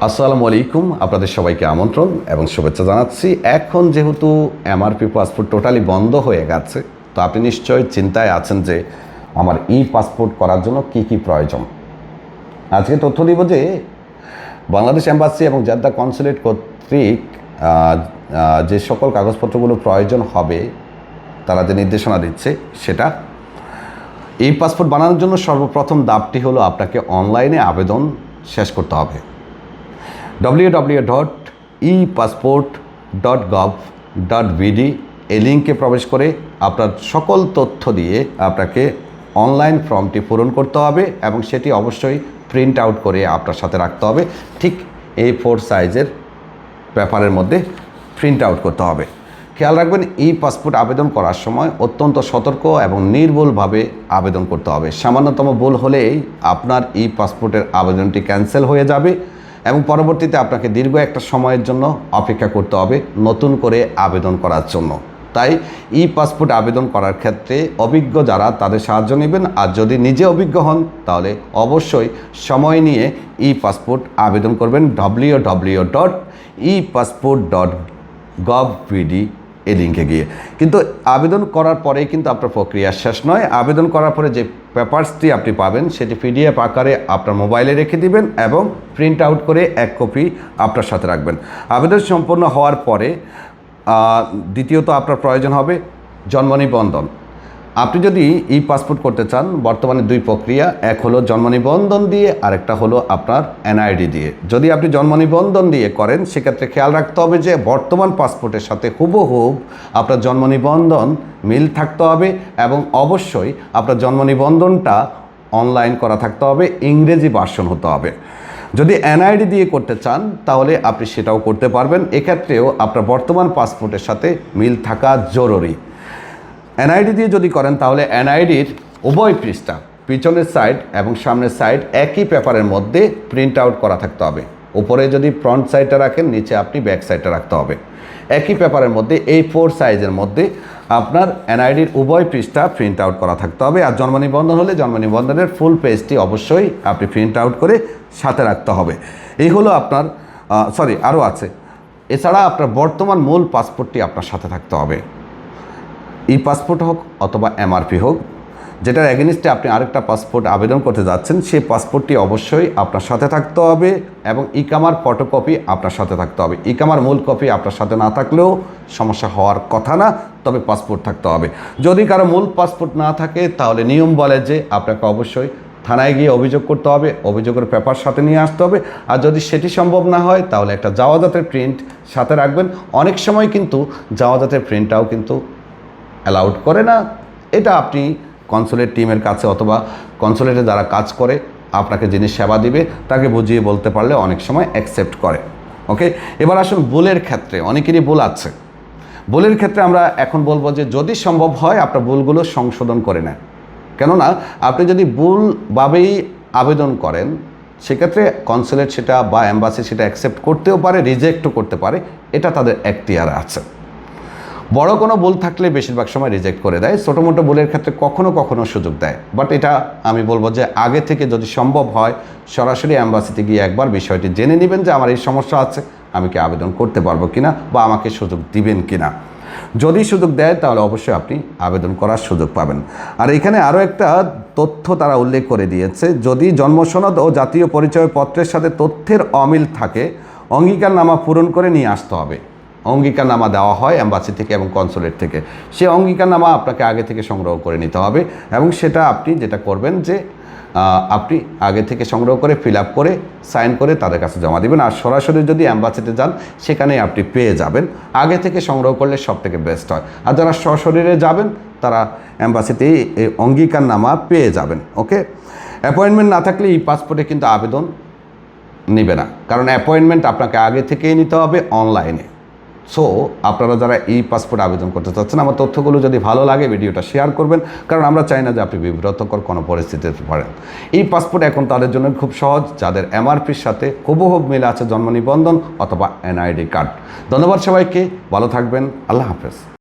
আসসালামু আলাইকুম, আপনাদের সবাইকে আমন্ত্রণ এবং শুভেচ্ছা জানাচ্ছি। এখন যেহেতু এমআরপি পাসপোর্ট টোটালি বন্ধ হয়ে গেছে, তো আপনি নিশ্চয়ই চিন্তায় আছেন যে আমার পাসপোর্ট করার জন্য কি কি প্রয়োজন। আজকে তথ্য দিব যে বাংলাদেশ এম্বাসি এবং জেদ্দা কনসুলেট কর্তৃক যে সকল কাগজপত্রগুলো প্রয়োজন হবে, তারা যে নির্দেশনা দিচ্ছে সেটা। পাসপোর্ট বানানোর জন্য সর্বপ্রথম ধাপটি হলো আপনাকে অনলাইনে আবেদন শেষ করতে হবে। www.epassport.gov.bd এই লিঙ্কে প্রবেশ করে আপনার সকল তথ্য দিয়ে আপনাকে অনলাইন ফর্মটি পূরণ করতে হবে এবং সেটি অবশ্যই প্রিন্ট আউট করে আপনার সাথে রাখতে হবে। ঠিক A4 সাইজের পেপারের মধ্যে প্রিন্ট আউট করতে হবে। খেয়াল রাখবেন, পাসপোর্ট আবেদন করার সময় অত্যন্ত সতর্ক এবং নির্ভুলভাবে আবেদন করতে হবে। সামান্যতম ভুল হলেই আপনার পাসপোর্টের আবেদনটি ক্যান্সেল হয়ে যাবে এবং পরবর্তীতে আপনাকে দীর্ঘ একটা সময়ের জন্য অপেক্ষা করতে হবে নতুন করে আবেদন করার জন্য। তাই পাসপোর্ট আবেদন করার ক্ষেত্রে অভিজ্ঞ যারা, তাদের সাহায্য নেবেন। আর যদি নিজে অভিজ্ঞ হন তাহলে অবশ্যই সময় নিয়ে পাসপোর্ট আবেদন করবেন। www.epassport.gov.bd এই লিঙ্কে গিয়ে। কিন্তু আবেদন করার পরেই কিন্তু আপনার প্রক্রিয়া শেষ নয়। আবেদন করার পরে যে পেপারসটি আপনি পাবেন সেটি PDF আকারে আপনার মোবাইলে রেখে দিবেন এবং প্রিন্ট আউট করে এক কপি আপনার সাথে রাখবেন। আবেদন সম্পন্ন হওয়ার পরে দ্বিতীয়ত আপনার প্রয়োজন হবে জন্ম নিবন্ধন। আপনি যদি পাসপোর্ট করতে চান, বর্তমানে দুই প্রক্রিয়া, এক হলো জন্ম নিবন্ধন দিয়ে, আরেকটা হলো আপনার NID দিয়ে। যদি আপনি জন্ম নিবন্ধন দিয়ে করেন, সেক্ষেত্রে খেয়াল রাখতে হবে যে বর্তমান পাসপোর্টের সাথে হুবহুব আপনার জন্ম নিবন্ধন মিল থাকতে হবে এবং অবশ্যই আপনার জন্ম নিবন্ধনটা অনলাইন করা থাকতে হবে, ইংরেজি ভার্সন হতে হবে। যদি NID দিয়ে করতে চান তাহলে আপনি সেটাও করতে পারবেন। এক্ষেত্রেও আপনার বর্তমান পাসপোর্টের সাথে মিল থাকা জরুরি। NID দিয়ে যদি করেন তাহলে NIDর উভয় পৃষ্ঠা, পিছনের সাইড এবং সামনের সাইড একই পেপারের মধ্যে প্রিন্ট আউট করা থাকতে হবে। উপরে যদি ফ্রন্ট সাইডটা রাখেন, নিচে আপনি ব্যাক সাইডটা রাখতে হবে। একই পেপারের মধ্যে A4 সাইজের মধ্যে আপনার NIDর উভয় পৃষ্ঠা প্রিন্ট আউট করা থাকতে হবে। আর জন্ম নিবন্ধন হলে জন্ম নিবন্ধনের ফুল পেজটি অবশ্যই আপনি প্রিন্ট আউট করে সাথে রাখতে হবে। এই হলো আপনার আরও আছে। এছাড়া আপনার বর্তমান মূল পাসপোর্টটি আপনার সাথে থাকতে হবে। পাসপোর্ট হোক অথবা MRP হোক, যেটার এগেনিস্টে আপনি আরেকটা পাসপোর্ট আবেদন করতে যাচ্ছেন, সেই পাসপোর্টটি অবশ্যই আপনার সাথে থাকতে হবে এবং ইকামার ফটোকপি আপনার সাথে থাকতে হবে। ইকামার মূল কপি আপনার সাথে না থাকলেও সমস্যা হওয়ার কথা না, তবে পাসপোর্ট থাকতে হবে। যদি কারো মূল পাসপোর্ট না থাকে তাহলে নিয়ম বলে যে আপনাকে অবশ্যই থানায় গিয়ে অভিযোগ করতে হবে, অভিযোগের পেপার সাথে নিয়ে আসতে হবে। আর যদি সেটি সম্ভব না হয় তাহলে একটা জাওয়াজাতের প্রিন্ট সাথে রাখবেন। অনেক সময় কিন্তু জাওয়াজাতের প্রিন্টটাও কিন্তু অ্যালাউড করে না। এটা আপনি কনসুলেট টিমের কাছে অথবা কনসুলেটে যারা কাজ করে আপনাকে যিনি সেবা দিবে তাকে বুঝিয়ে বলতে পারলে অনেক সময় অ্যাকসেপ্ট করে। ওকে, এবার আসুন ভুলের ক্ষেত্রে। অনেকেরই ভুল আছে। ভুলের ক্ষেত্রে আমরা এখন বলবো যে যদি সম্ভব হয় আপনার ভুলগুলো সংশোধন করে নেন। কেননা আপনি যদি ভুলভাবেই আবেদন করেন, সেক্ষেত্রে কনসুলেট সেটা বা এম্বাসি সেটা অ্যাকসেপ্ট করতেও পারে, রিজেক্টও করতে পারে। এটা তাদের এখতিয়ারে আছে। বড় কোনো ভুল থাকলে বেশিরভাগ সময় রিজেক্ট করে দেয়, ছোটো মোটো ভুলের ক্ষেত্রে কখনো কখনো সুযোগ দেয়। বাট এটা আমি বলবো যে আগে থেকে যদি সম্ভব হয় সরাসরি অ্যাম্বাসিতে গিয়ে একবার বিষয়টি জেনে নেবেন যে আমার এই সমস্যা আছে, আমি কি আবেদন করতে পারবো কিনা বা আমাকে সুযোগ দিবেন কিনা। যদি সুযোগ দেয় তাহলে অবশ্যই আপনি আবেদন করার সুযোগ পাবেন। আর এখানে আরও একটা তথ্য তারা উল্লেখ করে দিয়েছে, যদি জন্মসনদ ও জাতীয় পরিচয়পত্রের সাথে তথ্যের অমিল থাকে, অঙ্গীকারনামা পূরণ করে নিয়ে আসতে হবে। অঙ্গীকারনামা দেওয়া হয় এম্বাসি থেকে এবং কনসুলেট থেকে। সে অঙ্গীকারনামা আপনাকে আগে থেকে সংগ্রহ করে নিতে হবে এবং সেটা আপনি যেটা করবেন যে আপনি আগে থেকে সংগ্রহ করে ফিল আপ করে সাইন করে তাদের কাছে জমা দেবেন। আর সরাসরি যদি এম্বাসিতে যান সেখানেই আপনি পেয়ে যাবেন। আগে থেকে সংগ্রহ করলে সবথেকে বেস্ট হয়। আর যারা সশরীরে যাবেন তারা এম্বাসিতেই এই অঙ্গীকারনামা পেয়ে যাবেন। ওকে, অ্যাপয়েন্টমেন্ট না থাকলে পাসপোর্টে কিন্তু আবেদন নেবে না, কারণ অ্যাপয়েন্টমেন্ট আপনাকে আগে থেকেই নিতে হবে অনলাইনে। সো আপনারা যারা পাসপোর্ট আবেদন করতে চাচ্ছেন, আমার তথ্যগুলো যদি ভালো লাগে ভিডিওটা শেয়ার করবেন, কারণ আমরা চাই না যে আপনি বিব্রতকর কোনো পরিস্থিতিতে পড়েন। পাসপোর্ট এখন তাদের জন্য খুব সহজ যাদের MRPর সাথে হুবহুব মিল আছে জন্ম নিবন্ধন অথবা NID কার্ড। ধন্যবাদ সবাইকে, ভালো থাকবেন, আল্লাহ হাফেজ।